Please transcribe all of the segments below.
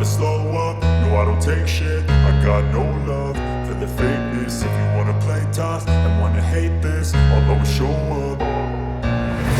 slow up, no I don't take shit. I got no love for the fakeness. If you wanna play tough and wanna hate this, I'll always show up.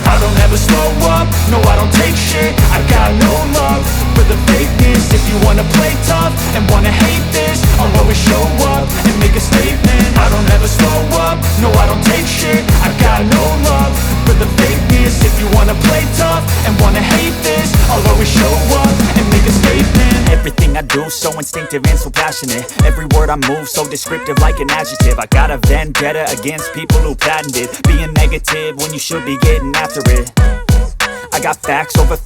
I don't ever slow up, no I don't take shit. I got no love for the fakeness. If you wanna play tough and wanna hate this, I'll always show up and make a statement. I don't ever slow up, no I don't take shit. I got no love for the fakeness. If you wanna play tough and wanna hate this, I'll always show up and make a statement. Everything I do so instinctive and so passionate. Every word I move so descriptive like an adjective. I got a vendetta against people who patented being negative when you should be getting after it. I got facts over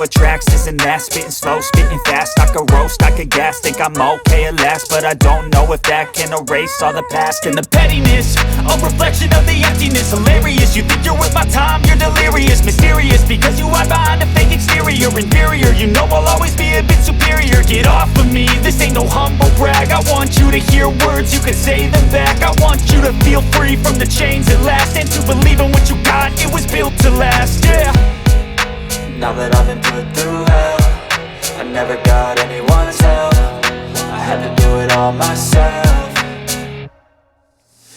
tracks, this and that. Spitting slow, spitting fast, I could roast, I could gas. Think I'm okay at last, but I don't know if that can erase all the past. And the pettiness, a reflection of the emptiness. Hilarious, you think you're worth my time, you're delirious. Mysterious, because you hide behind a fake exterior. Inferior, you know I'll always be a bit superior. Get off of me, this ain't no humble brag. I want you to hear words, you can say them back. I want you to feel free from the chains at last, and to believe in what you got, it was built to last, yeah. Now that I've been put through hell, I never got anyone's help. I had to do it all myself.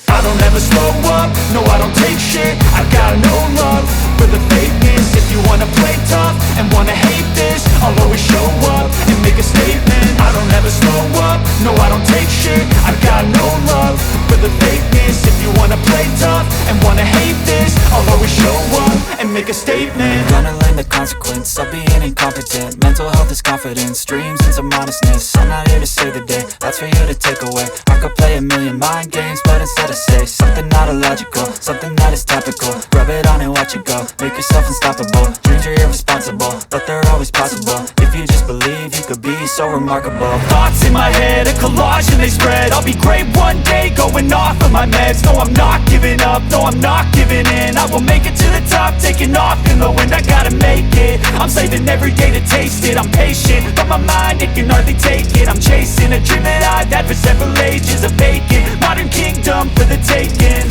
I don't ever slow up, no I don't take shit. I got no love for the fakeness. If you wanna play tough and wanna hate this, I'll always show up and make a statement. I don't ever slow up, no I don't take shit. I got no love for the fakeness. If you wanna play tough and wanna hate this, I'll always show up and make a statement. Gonna learn the consequence of being incompetent. Mental health is confidence, dreams and some honestness. I'm not here to save the day, that's for you to take away. I could play a million mind games, but instead I say something not illogical, something that is topical. Rub it on and watch it go, make yourself unstoppable. Dreams are irresponsible, but they're always possible. If you just believe, you could be so remarkable. Thoughts in my head, a collage and they spread. I'll be great one day, going off of my meds. No, I'm not giving up, no, I'm not giving in. I will make it to the top, taking off in the wind. I gotta make it, I'm saving every day to taste it. I'm patient, but my mind, it can hardly take it. I'm chasing a dream that I've had for several ages. A vacant, modern kingdom for the taking.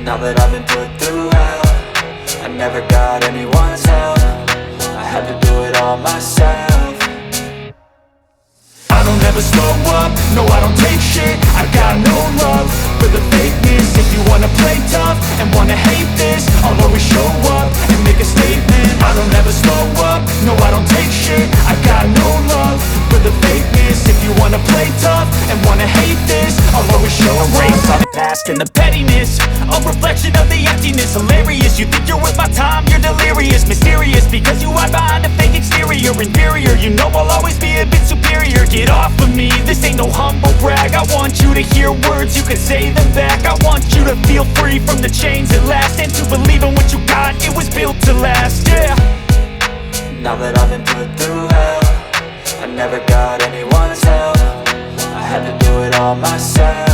Now that I've been put through hell, I never got anyone's help. I had to do it all myself. I don't ever slow up, no I don't take shit. I got no love for the fakeness. If you wanna play tough and wanna hate this, I'll always show up and make a statement. I don't ever slow up, no I don't take shit. I got no love for the fakeness. If you wanna play tough and wanna hate this, I'll always show up. Erase all the past and the pettiness, a reflection of the emptiness. Hilarious, you think you're worth my time, you're delirious. Mysterious, because you hide behind a fake exterior. Inferior, you know I'll always be a bit superior. Get off of me, this ain't no humble brag. I want you to hear words, you can say them back. I want you to feel free from the chains at last, and to believe in what you got, it was built to last, yeah. Now that I've been put through hell, I never got anyone's help. I had to do it all myself.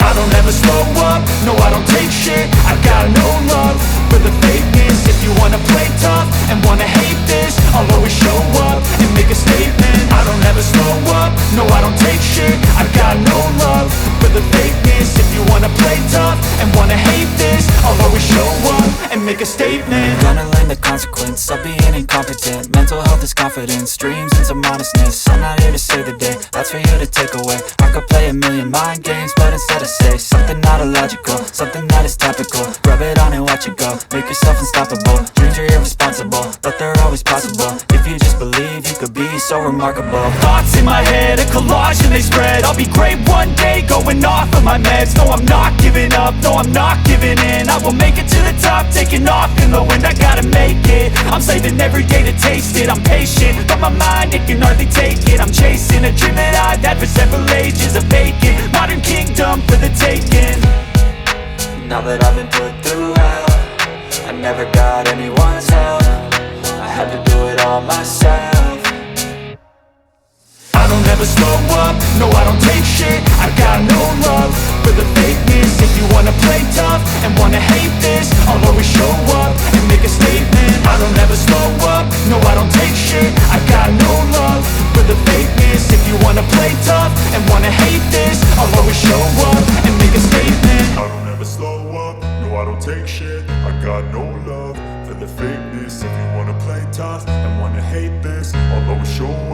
I don't ever slow up, no I don't take shit. I got no love for the fakeness. If you wanna play tough and wanna hate this, I'll always show up and make a statement. I don't ever slow up, no I don't take shit. I got no love for the fakeness. If you wanna play tough and wanna hate this, I'll always show up and make a statement. Gonna learn the consequence of being incompetent. Mental health is confidence, dreams and some honestness. I'm not here to save the day, that's for you to take away. I could play a million mind games, but instead I say something not illogical, something that is topical. Rub it on and watch it go, make yourself unstoppable. Dreams are irresponsible, but they're always possible. If you just believe, you could be so remarkable. Thoughts in my head, a collage and they spread. I'll be great one day, going off of my meds. No, I'm not giving up, no, I'm not giving in. I will make it to the top, taking off in the wind. I gotta make it, I'm saving every day to taste it. I'm patient, but my mind, it can hardly take it. I'm chasing a dream that I've had for several ages. A vacant, modern kingdom for the taking. Now that I've been put through hell, I never got anyone's help. I had to do it all myself. I don't ever slow up, no I don't take shit. I got no love for the fakeness. If you wanna play tough and wanna hate this, I'll always show up and make a statement. I don't ever slow up, no I don't take shit. I got no love for the fakeness. If you wanna play tough and wanna hate this, I'll always show up and make a statement. I don't ever slow up, no I don't take shit. I got no love for the fakeness. If you wanna play tough and wanna hate this, show